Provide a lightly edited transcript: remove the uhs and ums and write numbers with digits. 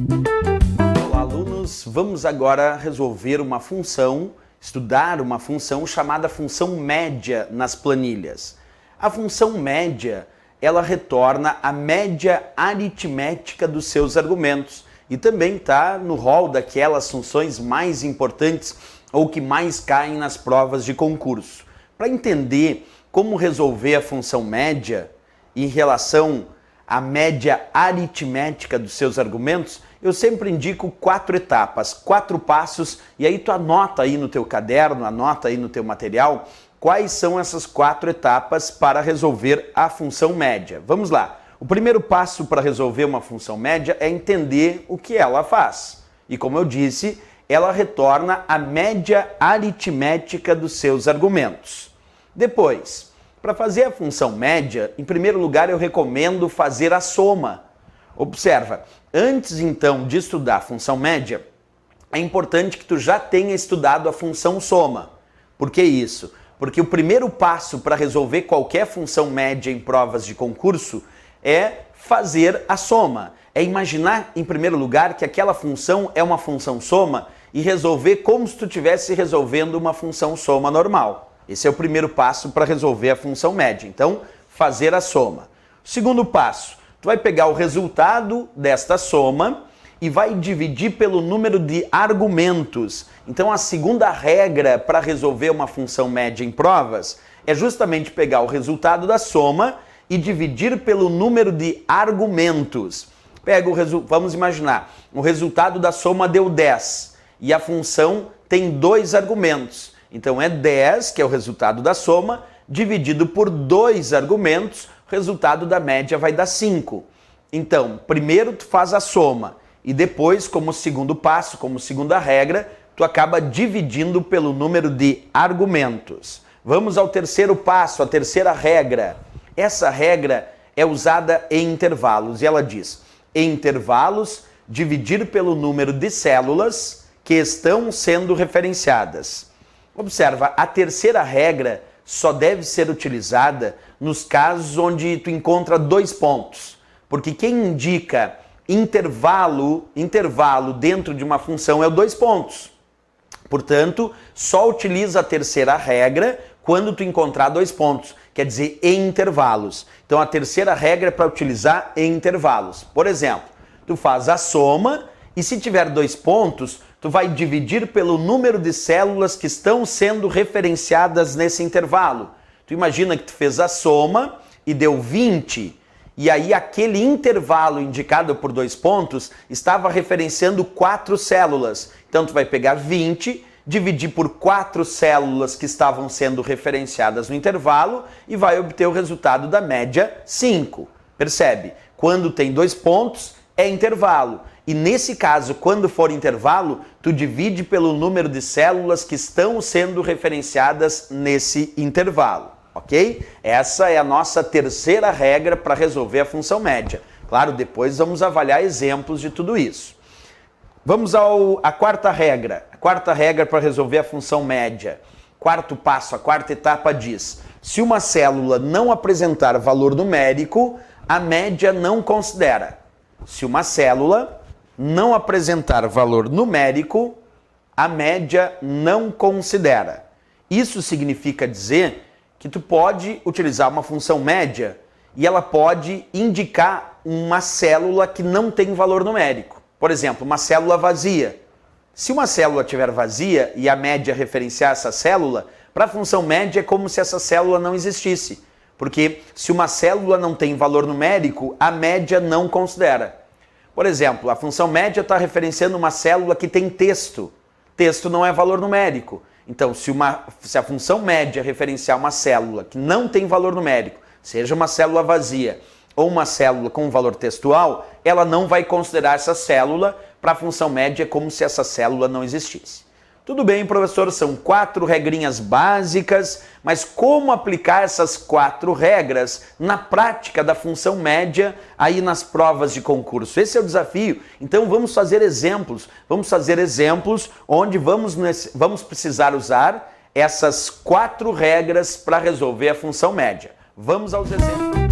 Olá, alunos! Vamos agora resolver uma função, estudar uma função chamada função média nas planilhas. A função média, ela retorna a média aritmética dos seus argumentos e também está no rol daquelas funções mais importantes ou que mais caem nas provas de concurso. Para entender como resolver a função média em relação à média aritmética dos seus argumentos, eu sempre indico 4 etapas, 4 passos, e aí tu anota aí no teu caderno, anota aí no teu material, quais são essas 4 etapas para resolver a função média. Vamos lá. O primeiro passo para resolver uma função média é entender o que ela faz. E como eu disse, ela retorna a média aritmética dos seus argumentos. Depois, para fazer a função média, em primeiro lugar eu recomendo fazer a soma. Observa, antes então de estudar a função média, é importante que tu já tenha estudado a função soma. Por que isso? Porque o primeiro passo para resolver qualquer função média em provas de concurso é fazer a soma. É imaginar, em primeiro lugar, que aquela função é uma função soma e resolver como se tu estivesse resolvendo uma função soma normal. Esse é o primeiro passo para resolver a função média. Então, fazer a soma. Segundo passo, tu vai pegar o resultado desta soma e vai dividir pelo número de argumentos. Então, a segunda regra para resolver uma função média em provas é justamente pegar o resultado da soma e dividir pelo número de argumentos. Vamos imaginar, o resultado da soma deu 10 e a função tem 2 argumentos. Então é 10, que é o resultado da soma, dividido por 2 argumentos, o resultado da média vai dar 5. Então, primeiro tu faz a soma e depois, como segundo passo, como segunda regra, tu acaba dividindo pelo número de argumentos. Vamos ao terceiro passo, a terceira regra. Essa regra é usada em intervalos e ela diz: em intervalos, dividir pelo número de células que estão sendo referenciadas. Observa, a terceira regra só deve ser utilizada nos casos onde tu encontra 2 pontos, porque quem indica intervalo dentro de uma função é o 2 pontos. Portanto, só utiliza a terceira regra quando tu encontrar 2 pontos, quer dizer, em intervalos. Então, a terceira regra é para utilizar em intervalos. Por exemplo, tu faz a soma e se tiver 2 pontos, tu vai dividir pelo número de células que estão sendo referenciadas nesse intervalo. Tu imagina que tu fez a soma e deu 20, e aí aquele intervalo indicado por 2 pontos estava referenciando 4 células. Então tu vai pegar 20, dividir por 4 células que estavam sendo referenciadas no intervalo e vai obter o resultado da média 5. Percebe? Quando tem 2 pontos, é intervalo. E nesse caso, quando for intervalo, tu divide pelo número de células que estão sendo referenciadas nesse intervalo, ok? Essa é a nossa terceira regra para resolver a função média. Claro, depois vamos avaliar exemplos de tudo isso. Vamos à quarta regra. A quarta regra para resolver a função média. Quarto passo, a quarta etapa diz: se uma célula não apresentar valor numérico, a média não considera. Se uma célula não apresentar valor numérico, a média não considera. Isso significa dizer que tu pode utilizar uma função média e ela pode indicar uma célula que não tem valor numérico. Por exemplo, uma célula vazia. Se uma célula estiver vazia e a média referenciar essa célula, para a função média é como se essa célula não existisse. Porque se uma célula não tem valor numérico, a média não considera. Por exemplo, a função média está referenciando uma célula que tem texto. Texto não é valor numérico. Então, se a função média referenciar uma célula que não tem valor numérico, seja uma célula vazia ou uma célula com valor textual, ela não vai considerar essa célula. Para a função média é como se essa célula não existisse. Tudo bem, professor, são 4 regrinhas básicas, mas como aplicar essas 4 regras na prática da função média aí nas provas de concurso? Esse é o desafio. Então vamos fazer exemplos onde vamos precisar usar essas 4 regras para resolver a função média. Vamos aos exemplos.